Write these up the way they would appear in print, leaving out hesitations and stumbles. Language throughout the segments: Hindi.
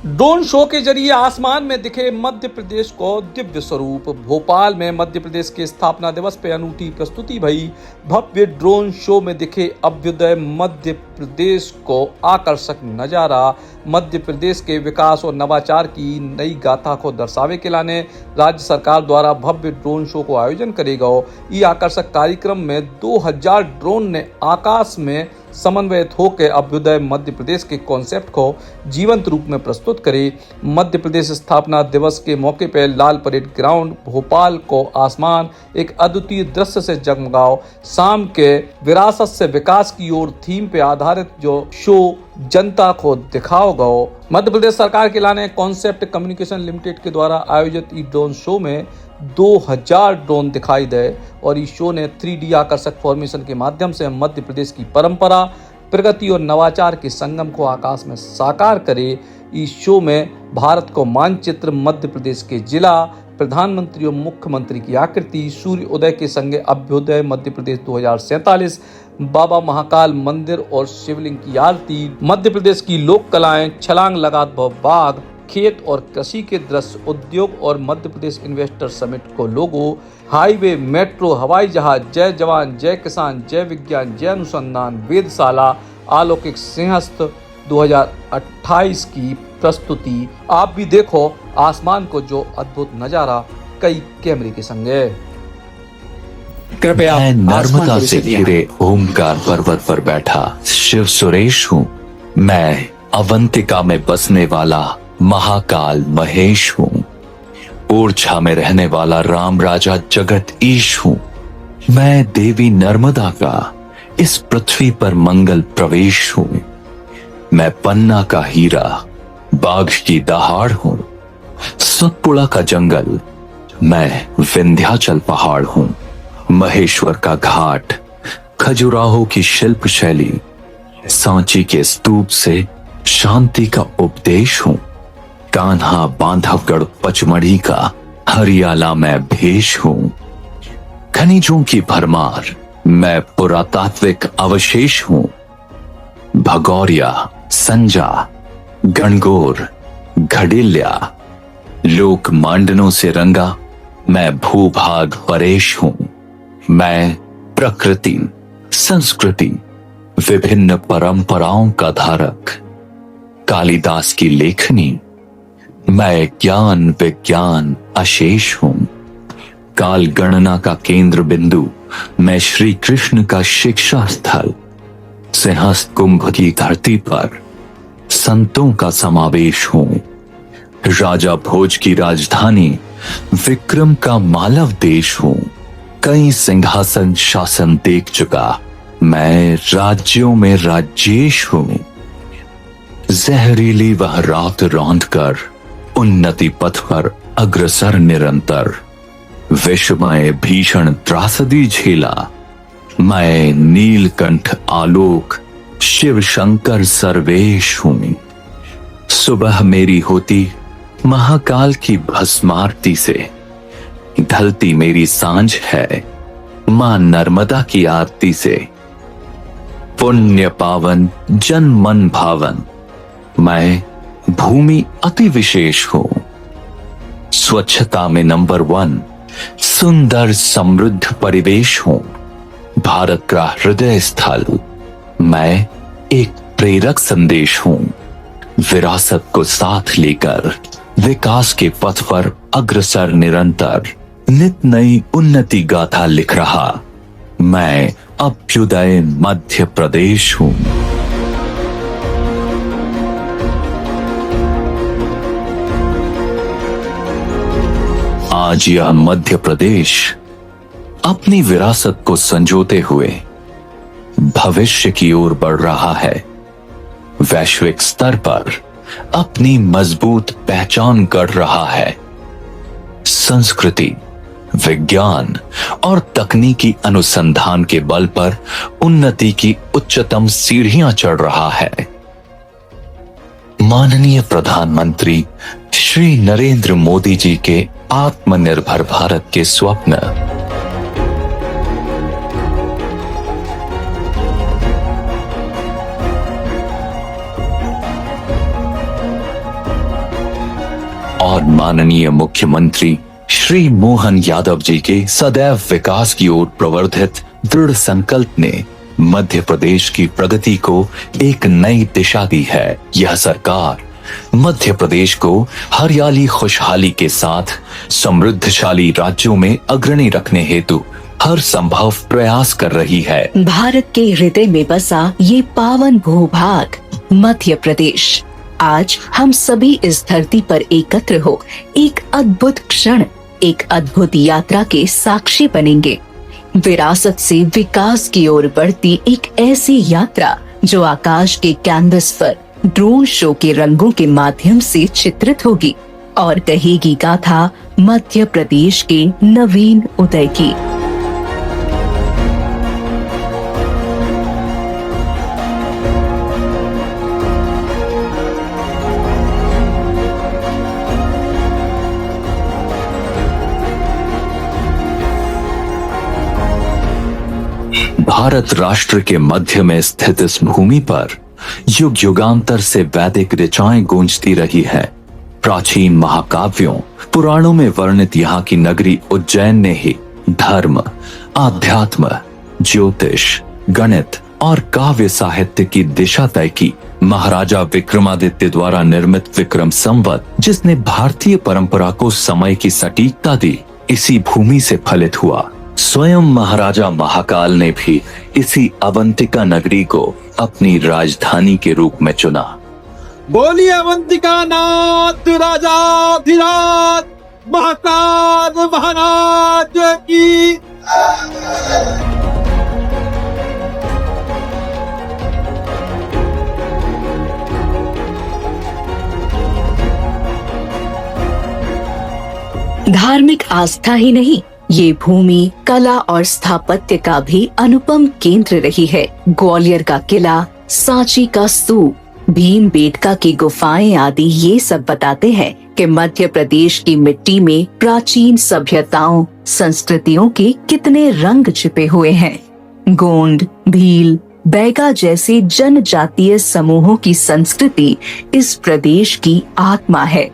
ड्रोन शो के जरिए आसमान में दिखे मध्य प्रदेश को दिव्य स्वरूप। भोपाल में मध्य प्रदेश के स्थापना दिवस पे अनूठी प्रस्तुति भई। भव्य ड्रोन शो में दिखे अभ्युदय मध्य प्रदेश को आकर्षक नजारा। मध्य प्रदेश के विकास और नवाचार की नई गाथा को दर्शावे के लाने राज्य सरकार द्वारा भव्य ड्रोन शो को आयोजन करेगा। ये आकर्षक कार्यक्रम में 2000 ड्रोन ने आकाश में समन्वयित होकर अभ्युदय मध्य प्रदेश के कॉन्सेप्ट को जीवंत रूप में प्रस्तुत करे। मध्य प्रदेश स्थापना दिवस के मौके पर लाल परेड ग्राउंड भोपाल को आसमान एक अद्वितीय दृश्य से जगमगाओ। शाम के विरासत से विकास की ओर थीम पे आधारित जो शो जनता को दिखाओ गो। मध्य प्रदेश सरकार के लाने कॉन्सेप्ट कम्युनिकेशन लिमिटेड के द्वारा आयोजित ई ड्रोन शो में 2000 ड्रोन दिखाई दे और इस शो ने 3D आकर्षक फॉर्मेशन के माध्यम से मध्य प्रदेश की परंपरा, प्रगति और नवाचार के संगम को आकाश में साकार करे। इस शो में भारत को मानचित्र, मध्य प्रदेश के जिला, प्रधानमंत्री और मुख्यमंत्री की आकृति, सूर्य उदय के संगे अभ्युदय मध्य प्रदेश 2047, बाबा महाकाल मंदिर और शिवलिंग की आरती, मध्य प्रदेश की लोक कलाएं, छलांग लगात बाघ, खेत और कृषि के दृश्य, उद्योग और मध्य प्रदेश इन्वेस्टर समिट को लोगो, हाईवे, मेट्रो, हवाई जहाज, जय जवान, जय किसान, जय विज्ञान, जय अनुसंधान, वेधशाला, अलौकिक सिंहस्थ 2028 की प्रस्तुति। आप भी देखो आसमान को जो अद्भुत नजारा कई कैमरे के संगे। कृपया मैं नर्मदा से घिरे ओमकार पर्वत पर बैठा शिव सुरेश हूँ। मैं अवंतिका में बसने वाला महाकाल महेश हूँ। ओरछा में रहने वाला राम राजा जगत ईश हूँ। मैं देवी नर्मदा का इस पृथ्वी पर मंगल प्रवेश हूँ। मैं पन्ना का हीरा, बाघ की दहाड़ हूँ। सतपुड़ा का जंगल, मैं विंध्याचल पहाड़ हूँ। महेश्वर का घाट, खजुराहो की शिल्प शैली, सांची के स्तूप से शांति का उपदेश हूँ। कान्हा, बांधवगढ़, पचमढ़ी का हरियाला में भेष हूँ। खनिजों की भरमार, मैं पुरातात्विक अवशेष हूँ। भगौरिया, संजा, गणगौर, घड़िल्या, लोक मांडनों से रंगा मैं भूभाग परेश हूँ। मैं प्रकृति, संस्कृति, विभिन्न परंपराओं का धारक, कालिदास की लेखनी, मैं ज्ञान विज्ञान अशेष हूँ। काल गणना का केंद्र बिंदु, मैं श्री कृष्ण का शिक्षा स्थल। सिंहस्थ कुंभ की धरती पर संतों का समावेश हूँ। राजा भोज की राजधानी विक्रम का मालव देश हूँ। कई सिंहासन शासन देख चुका मैं राज्यों में राज्येश हूँ। जहरीली वह रात रौंद कर उन्नति पथ पर अग्रसर निरंतर। विषमय भीषण त्रासदी झेला मैं नीलकंठ आलोक शिव शंकर सर्वेश हूँ। सुबह मेरी होती महाकाल की भस्मारती से, ढलती मेरी सांझ है मां नर्मदा की आरती से। पुण्य पावन जन मन भावन, मैं भूमि अति विशेष हूं। स्वच्छता में नंबर 1, सुंदर समृद्ध परिवेश हूं। भारत का हृदय स्थल, मैं एक प्रेरक संदेश हूं। विरासत को साथ लेकर विकास के पथ पर अग्रसर निरंतर, नित नई उन्नति गाथा लिख रहा मैं अभ्युदय मध्य प्रदेश हूं। आज यह मध्य प्रदेश अपनी विरासत को संजोते हुए भविष्य की ओर बढ़ रहा है। वैश्विक स्तर पर अपनी मजबूत पहचान गढ़ रहा है। संस्कृति, विज्ञान और तकनीकी अनुसंधान के बल पर उन्नति की उच्चतम सीढ़ियां चढ़ रहा है। माननीय प्रधानमंत्री श्री नरेंद्र मोदी जी के आत्मनिर्भर भारत के स्वप्न और माननीय मुख्यमंत्री श्री मोहन यादव जी के सदैव विकास की ओर प्रवर्धित दृढ़ संकल्प ने मध्य प्रदेश की प्रगति को एक नई दिशा दी है। यह सरकार मध्य प्रदेश को हरियाली खुशहाली के साथ समृद्धशाली राज्यों में अग्रणी रखने हेतु हर संभव प्रयास कर रही है। भारत के हृदय में बसा ये पावन भूभाग मध्य प्रदेश, आज हम सभी इस धरती पर एकत्र हो एक अद्भुत क्षण, एक अद्भुत यात्रा के साक्षी बनेंगे। विरासत से विकास की ओर बढ़ती एक ऐसी यात्रा जो आकाश के कैनवस पर ड्रोन शो के रंगों के माध्यम से चित्रित होगी और कहेगी गाथा मध्य प्रदेश के नवीन उदय की। भारत राष्ट्र के मध्य में स्थित इस भूमि पर युग युगांतर से वैदिक ऋचाएं गूंजती रही है। प्राचीन महाकाव्यों पुराणों में वर्णित यहाँ की नगरी उज्जैन ने ही धर्म, आध्यात्म, ज्योतिष, गणित और काव्य साहित्य की दिशा तय की। महाराजा विक्रमादित्य द्वारा निर्मित विक्रम संवत, जिसने भारतीय परंपरा को समय की सटीकता दी, इसी भूमि से फलित हुआ। स्वयं महाराजा महाकाल ने भी इसी अवंतिका नगरी को अपनी राजधानी के रूप में चुना। बोलिए अवंतिका नाथ राजाधिराज महाकाल महाराज की। धार्मिक आस्था ही नहीं, ये भूमि कला और स्थापत्य का भी अनुपम केंद्र रही है। ग्वालियर का किला, सांची का स्तूप, भीमबेटका की गुफाएं आदि ये सब बताते हैं कि मध्य प्रदेश की मिट्टी में प्राचीन सभ्यताओं, संस्कृतियों के कितने रंग छिपे हुए हैं। गोंड, भील, बैगा जैसे जनजातीय समूहों की संस्कृति इस प्रदेश की आत्मा है।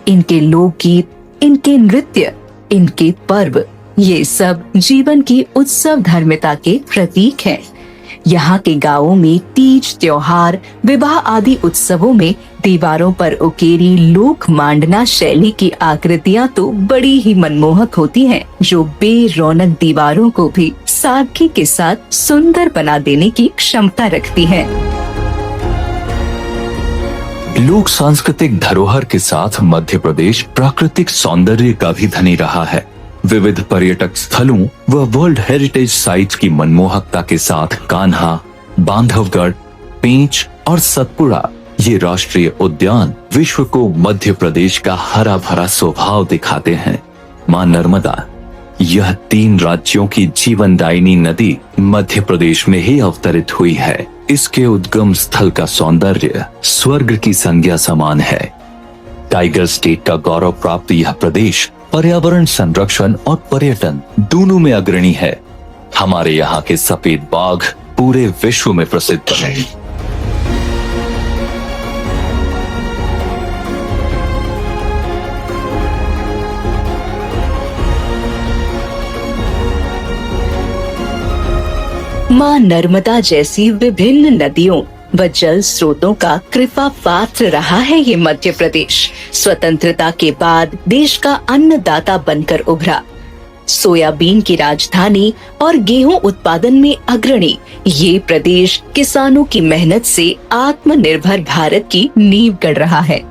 इनके लोकगीत, इनके नृत्य, इनके पर्व, ये सब जीवन की उत्सव धर्मिता के प्रतीक हैं। यहाँ के गांवों में तीज त्योहार, विवाह आदि उत्सवों में दीवारों पर उकेरी लोक मांडना शैली की आकृतियाँ तो बड़ी ही मनमोहक होती हैं, जो बेरौनक दीवारों को भी सादगी के साथ सुंदर बना देने की क्षमता रखती हैं। लोक सांस्कृतिक धरोहर के साथ मध्य प्रदेश प्राकृतिक सौंदर्य का भी धनी रहा है। विविध पर्यटक स्थलों व वर्ल्ड हेरिटेज साइट्स की मनमोहकता के साथ कान्हा, बांधवगढ़, पेंच और सतपुड़ा ये राष्ट्रीय उद्यान विश्व को मध्य प्रदेश का हरा भरा स्वभाव दिखाते हैं। मां नर्मदा, यह 3 राज्यों की जीवनदायिनी नदी मध्य प्रदेश में ही अवतरित हुई है। इसके उद्गम स्थल का सौंदर्य स्वर्ग की संज्ञा समान है। टाइगर स्टेट का गौरव प्राप्त यह प्रदेश पर्यावरण संरक्षण और पर्यटन दोनों में अग्रणी है। हमारे यहाँ के सफेद बाघ पूरे विश्व में प्रसिद्ध हैं। मां नर्मदा जैसी विभिन्न नदियों व जल स्रोतों का कृपा पात्र रहा है ये मध्य प्रदेश। स्वतंत्रता के बाद देश का अन्नदाता बनकर उभरा। सोयाबीन की राजधानी और गेहूं उत्पादन में अग्रणी ये प्रदेश किसानों की मेहनत से आत्मनिर्भर भारत की नींव गढ़ रहा है।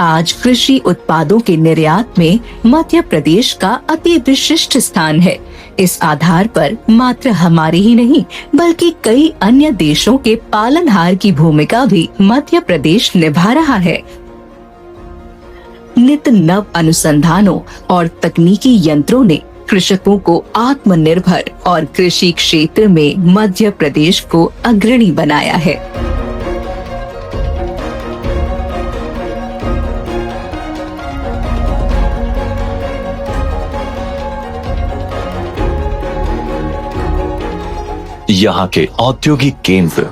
आज कृषि उत्पादों के निर्यात में मध्य प्रदेश का अति विशिष्ट स्थान है। इस आधार पर मात्र हमारे ही नहीं बल्कि कई अन्य देशों के पालनहार की भूमिका भी मध्य प्रदेश निभा रहा है। नित नव अनुसंधानों और तकनीकी यंत्रों ने कृषकों को आत्मनिर्भर और कृषि क्षेत्र में मध्य प्रदेश को अग्रणी बनाया है। यहाँ के औद्योगिक केंद्र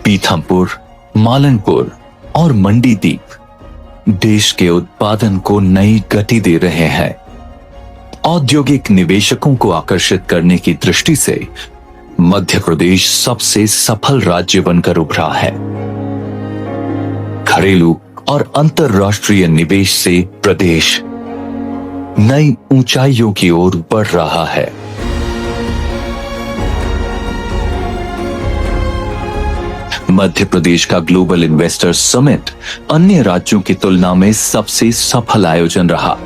पीथमपुर, मालनपुर और मंडीदीप देश के उत्पादन को नई गति दे रहे हैं। औद्योगिक निवेशकों को आकर्षित करने की दृष्टि से मध्य प्रदेश सबसे सफल राज्य बनकर उभरा है। घरेलू और अंतर्राष्ट्रीय निवेश से प्रदेश नई ऊंचाइयों की ओर बढ़ रहा है। मध्य प्रदेश का ग्लोबल इन्वेस्टर्स समिट अन्य राज्यों की तुलना में सबसे सफल आयोजन रहा।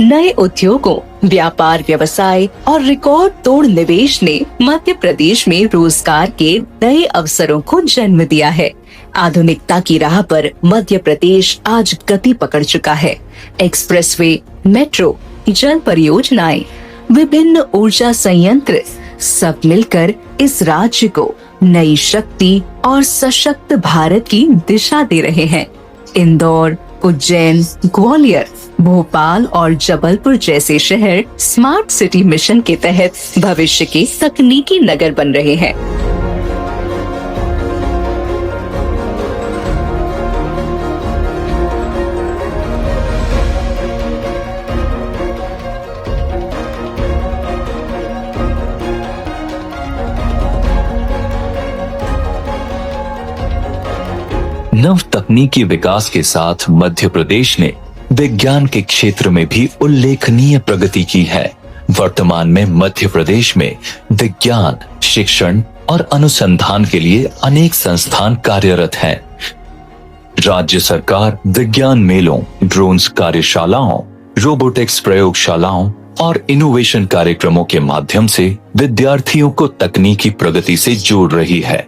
नए उद्योगों, व्यापार व्यवसाय और रिकॉर्ड तोड़ निवेश ने मध्य प्रदेश में रोजगार के नए अवसरों को जन्म दिया है। आधुनिकता की राह पर मध्य प्रदेश आज गति पकड़ चुका है। एक्सप्रेसवे, मेट्रो, जल परियोजनाएं, विभिन्न ऊर्जा संयंत्र सब मिलकर इस राज्य को नई शक्ति और सशक्त भारत की दिशा दे रहे हैं। इंदौर, उज्जैन, ग्वालियर, भोपाल और जबलपुर जैसे शहर स्मार्ट सिटी मिशन के तहत भविष्य के तकनीकी नगर बन रहे हैं। नव तकनीकी विकास के साथ मध्य प्रदेश ने विज्ञान के क्षेत्र में भी उल्लेखनीय प्रगति की है। वर्तमान में मध्य प्रदेश में विज्ञान, शिक्षण और अनुसंधान के लिए अनेक संस्थान कार्यरत हैं। राज्य सरकार विज्ञान मेलों, ड्रोन्स कार्यशालाओं, रोबोटिक्स प्रयोगशालाओं और इनोवेशन कार्यक्रमों के माध्यम से विद्यार्थियों को तकनीकी प्रगति से जोड़ रही है।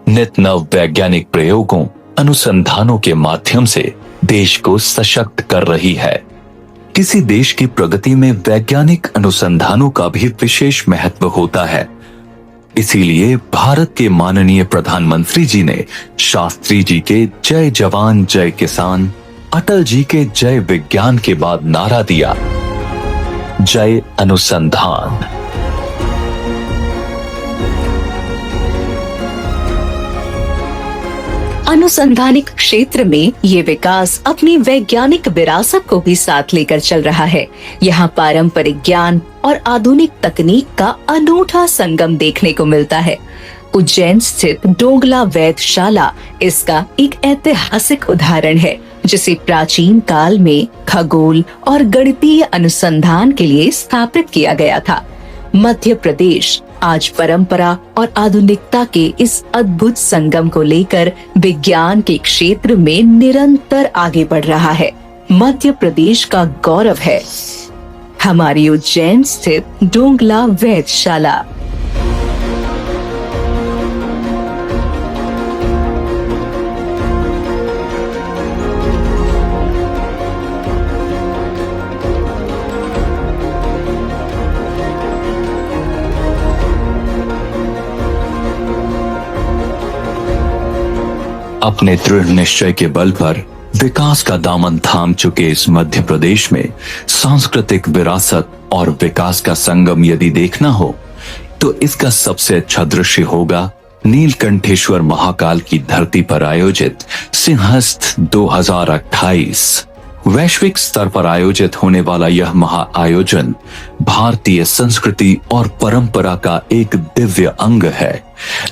नित नव वैज्ञानिक प्रयोगों, अनुसंधानों के माध्यम से देश को सशक्त कर रही है। किसी देश की प्रगति में वैज्ञानिक अनुसंधानों का भी विशेष महत्व होता है। इसीलिए भारत के माननीय प्रधानमंत्री जी ने शास्त्री जी के जय जवान जय किसान, अटल जी के जय विज्ञान के बाद नारा दिया, जय अनुसंधान। अनुसंधानिक क्षेत्र में ये विकास अपनी वैज्ञानिक विरासत को भी साथ लेकर चल रहा है। यहाँ पारंपरिक ज्ञान और आधुनिक तकनीक का अनूठा संगम देखने को मिलता है। उज्जैन स्थित डोंगला वेधशाला इसका एक ऐतिहासिक उदाहरण है, जिसे प्राचीन काल में खगोल और गणितीय अनुसंधान के लिए स्थापित किया गया था। मध्य प्रदेश आज परंपरा और आधुनिकता के इस अद्भुत संगम को लेकर विज्ञान के क्षेत्र में निरंतर आगे बढ़ रहा है। मध्य प्रदेश का गौरव है हमारी उज्जैन स्थित डोंगला वेधशाला। अपने दृढ़ निश्चय के बल पर विकास का दामन थाम चुके इस मध्य प्रदेश में सांस्कृतिक विरासत और विकास का संगम यदि देखना हो तो इसका सबसे अच्छा दृश्य होगा नीलकंठेश्वर महाकाल की धरती पर आयोजित सिंहस्थ 2028। वैश्विक स्तर पर आयोजित होने वाला यह महाआयोजन भारतीय संस्कृति और परंपरा का एक दिव्य अंग है,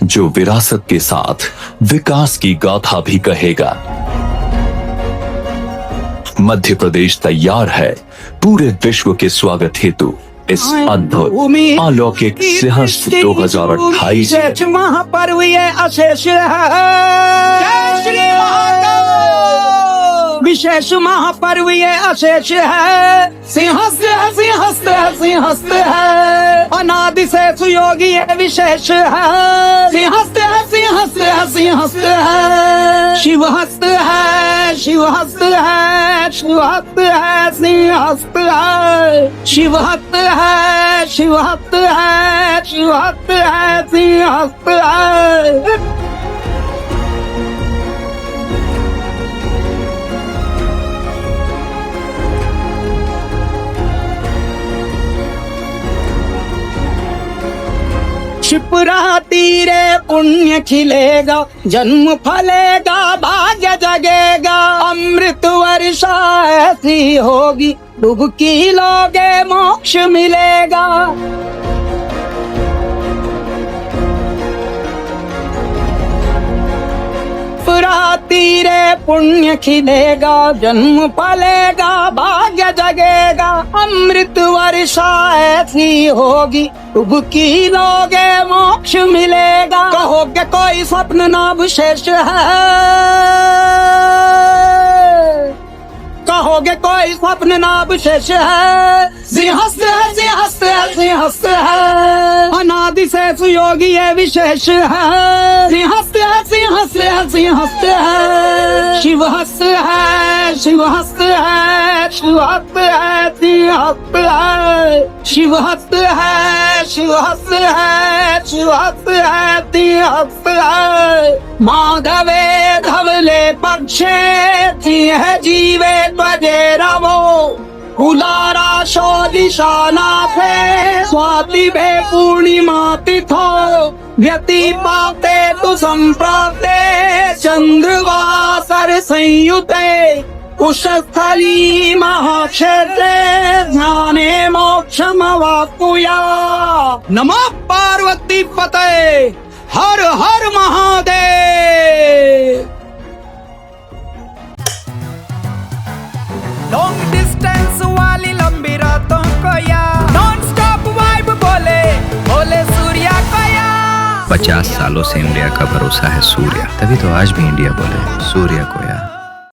जो विरासत के साथ विकास की गाथा भी कहेगा। मध्य प्रदेश तैयार है पूरे विश्व के स्वागत हेतु इस अद्भुत अलौकिक सिंहस्थ 2028 महापर्व ये अशेष विशेष महापर्व ये अशेष है। सिंहस्थ है, सिंहस्थ है, सिंहस्थ है, अनादि से सुयोगी ये विशेष है। सिंहस्थ है, सिंहस्थ है, सिंहस्थ है, शिवहस्त है, शिवहस्त है, शिवहस्त है, सिंहस्थ है, शिवहस्त है, शिवहस्त है, शिवहस्त है, सिंहस्थ है। शिप्रा तीरे पुण्य खिलेगा, जन्म फलेगा, भाग्य जगेगा। अमृत वर्षा ऐसी होगी, डुबकी लोगे मोक्ष मिलेगा। शिप्रा तीरे पुण्य खिलेगा, जन्म फलेगा, भाग्य जगेगा। अमृत वर्षा ऐसी होगी, डुबकी लोगे मोक्ष मिलेगा। कहोगे कोई स्वप्न ना विशेष है, कहोगे कोई स्वप्न ना विशेष है। सिंहस्थ है, सिंहस्थ है, सिंहस्थ है, अनादि से सुयोगी ये विशेष है। सिंहस्थ है, सिंहस्थ है, सिंहस्थ है, शिवहस्त है, शिवहस्त है, शिवहस्त है, सिंहस्थ है। शिवहस्त है, शिवहस्त है, शिवहस्त है, सिंहस्थ है। माधवे धवले पक्षे, सिंह जीवे त्वजे रवो। कुलारा शोदिशाना थे, स्वाति भे पूर्णिमा तिथो। व्यतिपाते तु संप्राप्ते, चंद्रवासर संयुते। कुशस्थली महाक्षेत्रे, ध्याने मोक्षमवाप्नुया। नमः पार्वती पते, हर हर महादेव। लॉन्ग डिस्टेंस वाली लंबी रातों को यार, नॉन स्टॉप वाइब बोले बोले सूर्या को यार। 50 सालों से इंडिया का भरोसा है सूर्या, तभी तो आज भी इंडिया बोले सूर्या को यार।